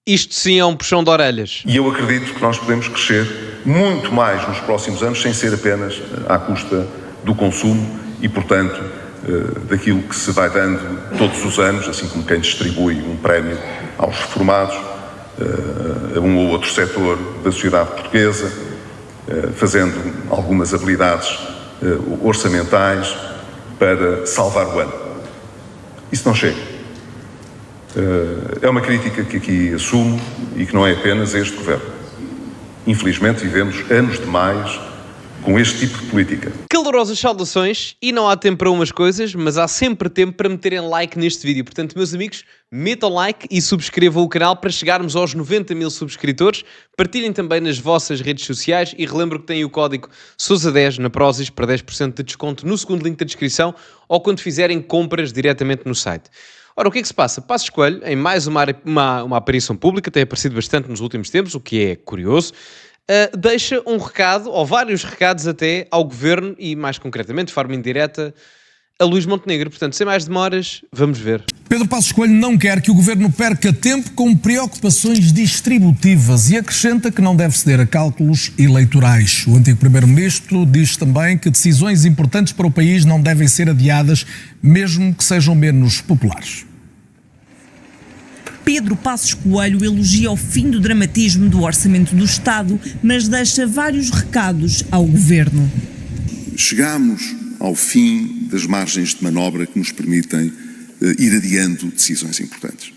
Isto sim é um puxão de orelhas. E eu acredito que nós podemos crescer muito mais nos próximos anos, sem ser apenas à custa do consumo e, portanto, daquilo que se vai dando todos os anos, assim como quem distribui um prémio aos reformados, a um ou outro setor da sociedade portuguesa, fazendo algumas habilidades orçamentais para salvar o ano. Isso não chega. É uma crítica que aqui assumo e que não é apenas a este governo. Infelizmente vivemos anos demais com este tipo de política. Calorosas saudações, e não há tempo para umas coisas, mas há sempre tempo para meterem like neste vídeo. Portanto, meus amigos, metam like e subscrevam o canal para chegarmos aos 90 mil subscritores. Partilhem também nas vossas redes sociais e relembro que têm o código SOUSA10 na Prozis para 10% de desconto no segundo link da descrição ou quando fizerem compras diretamente no site. Ora, o que é que se passa? Passos Coelho, em mais uma aparição pública, tem aparecido bastante nos últimos tempos, o que é curioso, deixa um recado, ou vários recados até, ao Governo e, mais concretamente, de forma indireta, a Luís Montenegro. Portanto, sem mais demoras, vamos ver. Pedro Passos Coelho não quer que o Governo perca tempo com preocupações distributivas e acrescenta que não deve ceder a cálculos eleitorais. O antigo Primeiro-Ministro diz também que decisões importantes para o país não devem ser adiadas, mesmo que sejam menos populares. Pedro Passos Coelho elogia o fim do dramatismo do Orçamento do Estado, mas deixa vários recados ao Governo. Chegamos ao fim das margens de manobra que nos permitem ir adiando decisões importantes.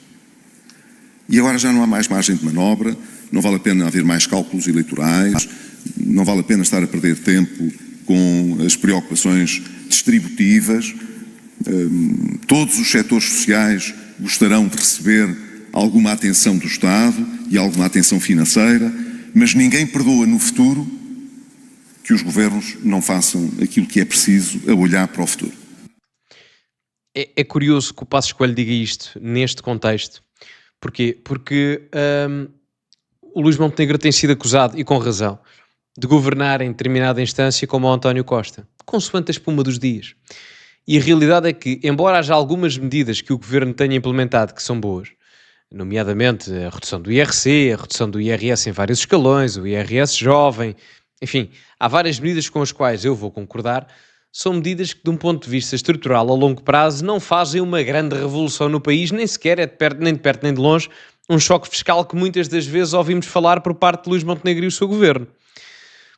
E agora já não há mais margem de manobra, não vale a pena haver mais cálculos eleitorais, não vale a pena estar a perder tempo com as preocupações distributivas. Todos os setores sociais gostarão de receber alguma atenção do Estado e alguma atenção financeira, mas ninguém perdoa no futuro que os governos não façam aquilo que é preciso a olhar para o futuro. É curioso que o Passos Coelho diga isto neste contexto. Porquê? Porque o Luís Montenegro tem sido acusado, e com razão, de governar em determinada instância como o António Costa, consoante a espuma dos dias. E a realidade é que, embora haja algumas medidas que o governo tenha implementado que são boas, nomeadamente a redução do IRC, a redução do IRS em vários escalões, o IRS jovem, enfim, há várias medidas com as quais eu vou concordar, são medidas que, de um ponto de vista estrutural a longo prazo, não fazem uma grande revolução no país, nem sequer é de perto, nem de perto nem de longe, um choque fiscal que muitas das vezes ouvimos falar por parte de Luís Montenegro e o seu governo.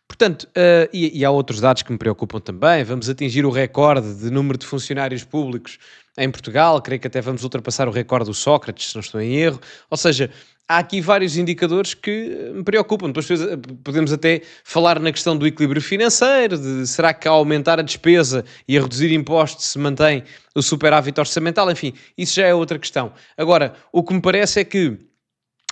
Portanto, e há outros dados que me preocupam também. Vamos atingir o recorde de número de funcionários públicos em Portugal, creio que até vamos ultrapassar o recorde do Sócrates, se não estou em erro. Ou seja, há aqui vários indicadores que me preocupam. Depois podemos até falar na questão do equilíbrio financeiro, de será que ao aumentar a despesa e a reduzir impostos se mantém o superávit orçamental, enfim, isso já é outra questão. Agora, o que me parece é que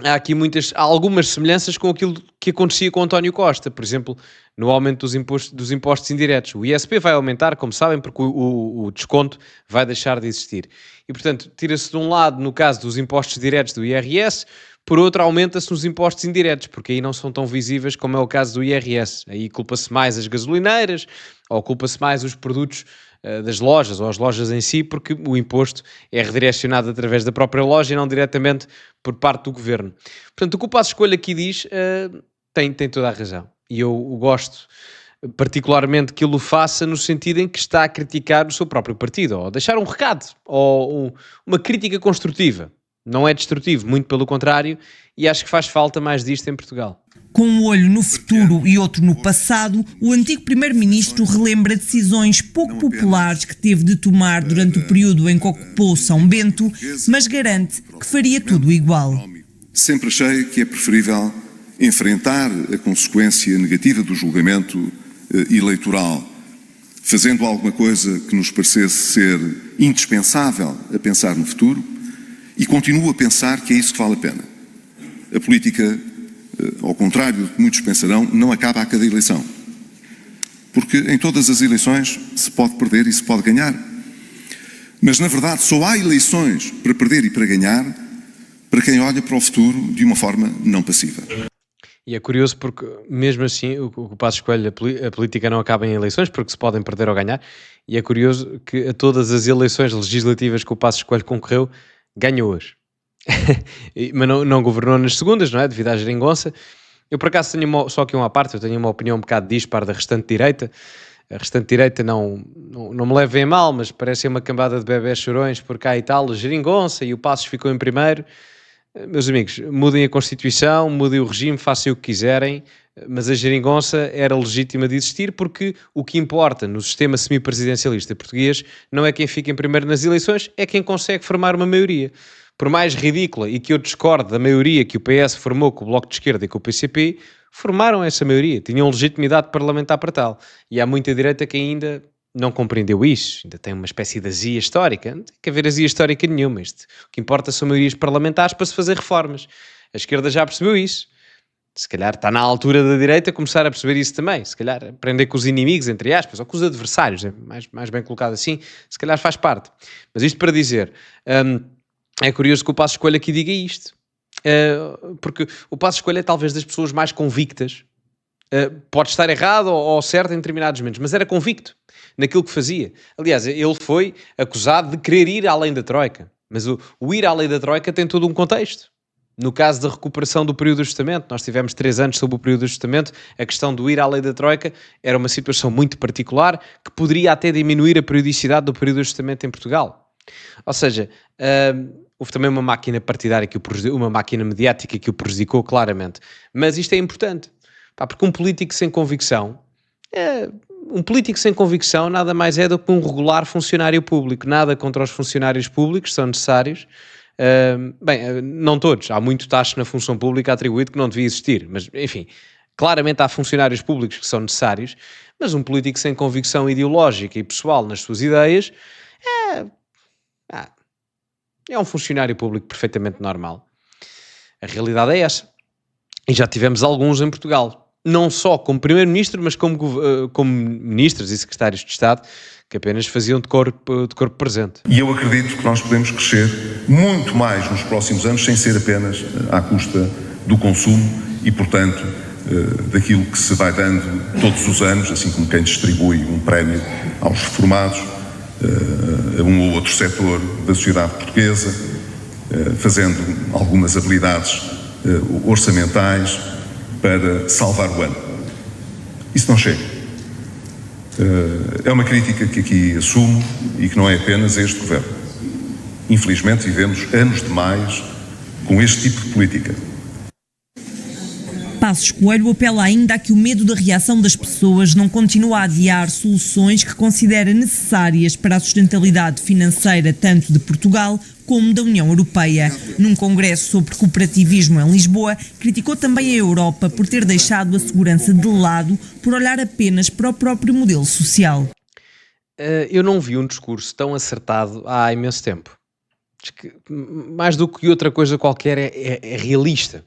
há aqui há algumas semelhanças com aquilo que acontecia com António Costa, por exemplo, no aumento dos impostos indiretos. O ISP vai aumentar, como sabem, porque o desconto vai deixar de existir. E, portanto, tira-se de um lado, no caso dos impostos diretos do IRS, por outro aumenta-se nos impostos indiretos, porque aí não são tão visíveis como é o caso do IRS. Aí culpa-se mais as gasolineiras, ou culpa-se mais os produtos das lojas, ou as lojas em si, porque o imposto é redirecionado através da própria loja e não diretamente por parte do governo. Portanto, o que o Passos Coelho aqui diz tem toda a razão. E eu gosto particularmente que ele o faça no sentido em que está a criticar o seu próprio partido, ou deixar um recado, ou uma crítica construtiva. Não é destrutivo, muito pelo contrário, e acho que faz falta mais disto em Portugal. Com um olho no futuro e outro no passado, o antigo primeiro-ministro relembra decisões pouco populares que teve de tomar durante o período em que ocupou São Bento, mas garante que faria tudo igual. Sempre achei que é preferível enfrentar a consequência negativa do julgamento eleitoral, fazendo alguma coisa que nos parecesse ser indispensável a pensar no futuro, e continuo a pensar que é isso que vale a pena. A política, ao contrário do que muitos pensarão, não acaba a cada eleição. Porque em todas as eleições se pode perder e se pode ganhar. Mas, na verdade, só há eleições para perder e para ganhar para quem olha para o futuro de uma forma não passiva. E é curioso porque, mesmo assim, o Passos Coelho, a política não acaba em eleições porque se podem perder ou ganhar. E é curioso que a todas as eleições legislativas que o Passos Coelho concorreu, ganhou-as. Mas não governou nas segundas, não é? Devido à geringonça. Eu, por acaso, tenho só aqui uma parte, eu tenho uma opinião um bocado dispar da restante direita. A restante direita não me levem a mal, mas parece uma cambada de bebés chorões por cá e tal, a geringonça, e o Passos ficou em primeiro. Meus amigos, mudem a Constituição, mudem o regime, façam o que quiserem, mas a geringonça era legítima de existir, porque o que importa no sistema semipresidencialista português não é quem fica em primeiro nas eleições, é quem consegue formar uma maioria. Por mais ridícula e que eu discorde da maioria que o PS formou com o Bloco de Esquerda e com o PCP, formaram essa maioria, tinham legitimidade parlamentar para tal. E há muita direita que ainda não compreendeu isso, ainda tem uma espécie de azia histórica. Não tem que haver azia histórica nenhuma. O que importa são maiorias parlamentares para se fazer reformas. A esquerda já percebeu isso. Se calhar está na altura da direita começar a perceber isso também. Se calhar aprender com os inimigos, entre aspas, ou com os adversários, é mais bem colocado assim, se calhar faz parte. Mas isto para dizer, é curioso que o Passos Coelho aqui diga isto. Porque o Passos Coelho é talvez das pessoas mais convictas. Pode estar errado ou certo em determinados momentos, mas era convicto naquilo que fazia. Aliás, ele foi acusado de querer ir além da Troika. Mas o ir além da Troika tem todo um contexto. No caso da recuperação do período de ajustamento, nós tivemos 3 anos sob o período de ajustamento, a questão do ir além da Troika era uma situação muito particular que poderia até diminuir a periodicidade do período de ajustamento em Portugal. Ou seja, houve também uma máquina partidária, uma máquina mediática que o prejudicou claramente. Mas isto é importante, porque um político sem convicção nada mais é do que um regular funcionário público. Nada contra os funcionários públicos, são necessários. Não todos, há muito taxa na função pública atribuído que não devia existir, mas enfim, claramente há funcionários públicos que são necessários, mas um político sem convicção ideológica e pessoal nas suas ideias é um funcionário público perfeitamente normal. A realidade é essa, e já tivemos alguns em Portugal, não só como primeiro-ministro, mas como ministros e secretários de Estado, que apenas faziam de corpo presente. E eu acredito que nós podemos crescer muito mais nos próximos anos, sem ser apenas à custa do consumo e, portanto, daquilo que se vai dando todos os anos, assim como quem distribui um prémio aos reformados, a um ou outro setor da sociedade portuguesa, fazendo algumas habilidades orçamentais para salvar o ano. Isso não chega. É uma crítica que aqui assumo e que não é apenas a este governo. Infelizmente vivemos anos demais com este tipo de política. Passos Coelho apela ainda a que o medo da reação das pessoas não continue a adiar soluções que considera necessárias para a sustentabilidade financeira tanto de Portugal como da União Europeia. Num congresso sobre cooperativismo em Lisboa, criticou também a Europa por ter deixado a segurança de lado por olhar apenas para o próprio modelo social. Eu não vi um discurso tão acertado há imenso tempo. Acho que, mais do que outra coisa qualquer, é realista.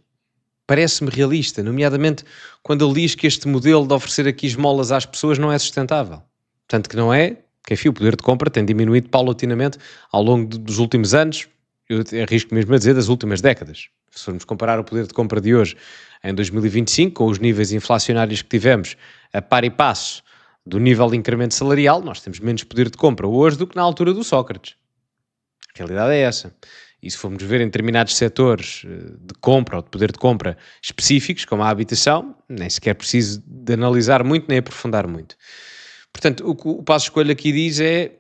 Parece-me realista, nomeadamente quando ele diz que este modelo de oferecer aqui esmolas às pessoas não é sustentável. Tanto que não é, que enfim, o poder de compra tem diminuído paulatinamente ao longo dos últimos anos, eu arrisco mesmo a dizer das últimas décadas. Se formos comparar o poder de compra de hoje em 2025 com os níveis inflacionários que tivemos a par e passo do nível de incremento salarial, nós temos menos poder de compra hoje do que na altura do Sócrates. A realidade é essa. E se formos ver em determinados setores de compra ou de poder de compra específicos, como a habitação, nem sequer preciso de analisar muito nem aprofundar muito. Portanto, o que o Passos Coelho aqui diz é: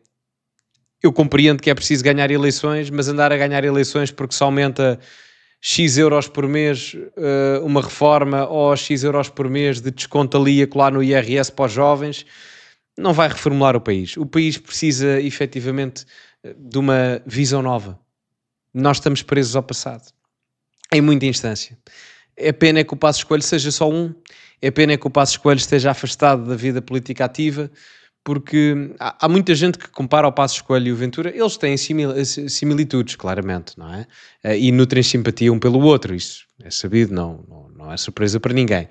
eu compreendo que é preciso ganhar eleições, mas andar a ganhar eleições porque se aumenta X euros por mês uma reforma ou X euros por mês de desconto ali e acolá no IRS para os jovens, não vai reformular o país. O país precisa efetivamente de uma visão nova. Nós estamos presos ao passado, em muita instância. É pena que o Passos Coelho seja só um, é pena que o Passos Coelho esteja afastado da vida política ativa, porque há muita gente que compara o Passos Coelho e o Ventura. Eles têm similitudes, claramente, não é? E nutrem simpatia um pelo outro, isso é sabido, não é surpresa para ninguém.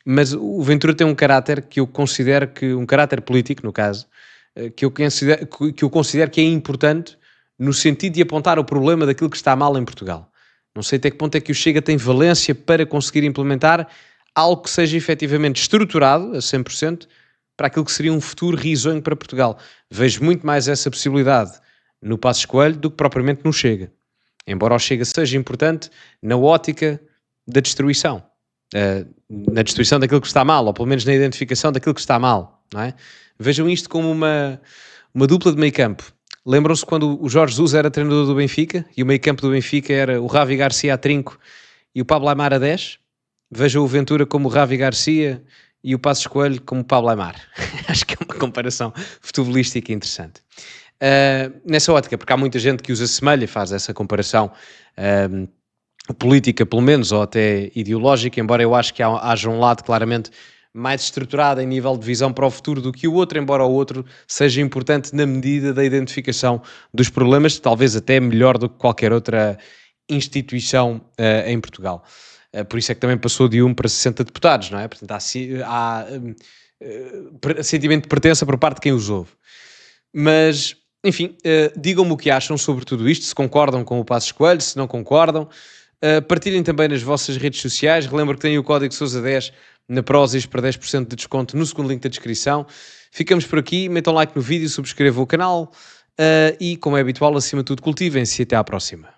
Mas o Ventura tem um caráter que eu considero um caráter político, no caso, que eu considero que é importante no sentido de apontar o problema daquilo que está mal em Portugal. Não sei até que ponto é que o Chega tem valência para conseguir implementar algo que seja efetivamente estruturado a 100% para aquilo que seria um futuro risonho para Portugal. Vejo muito mais essa possibilidade no Passos Coelho do que propriamente no Chega. embora o Chega seja importante na ótica da destruição, na destruição daquilo que está mal, ou pelo menos na identificação daquilo que está mal, não é? Vejam isto como uma dupla de meio campo. Lembram-se quando o Jorge Jesus era treinador do Benfica e o meio campo do Benfica era o Ravi Garcia a trinco e o Pablo Aimar a 10? Vejam o Ventura como o Ravi Garcia e o Passos Coelho como o Pablo Aimar. Acho que é uma comparação futebolística interessante. Nessa ótica, porque há muita gente que os assemelha e faz essa comparação política, pelo menos, ou até ideológica, embora eu acho que haja um lado claramente mais estruturado em nível de visão para o futuro do que o outro, embora o outro seja importante na medida da identificação dos problemas, talvez até melhor do que qualquer outra instituição em Portugal. Por isso é que também passou de 1 para 60 deputados, não é? Portanto, há sentimento de pertença por parte de quem os ouve. Mas, enfim, digam-me o que acham sobre tudo isto, se concordam com o Passos Coelho, se não concordam. Partilhem também nas vossas redes sociais. Relembro que têm o código Sousa 10 na Prozis para 10% de desconto no segundo link da descrição. Ficamos por aqui, metam like no vídeo, subscrevam o canal e, como é habitual, acima de tudo, cultivem-se e até à próxima.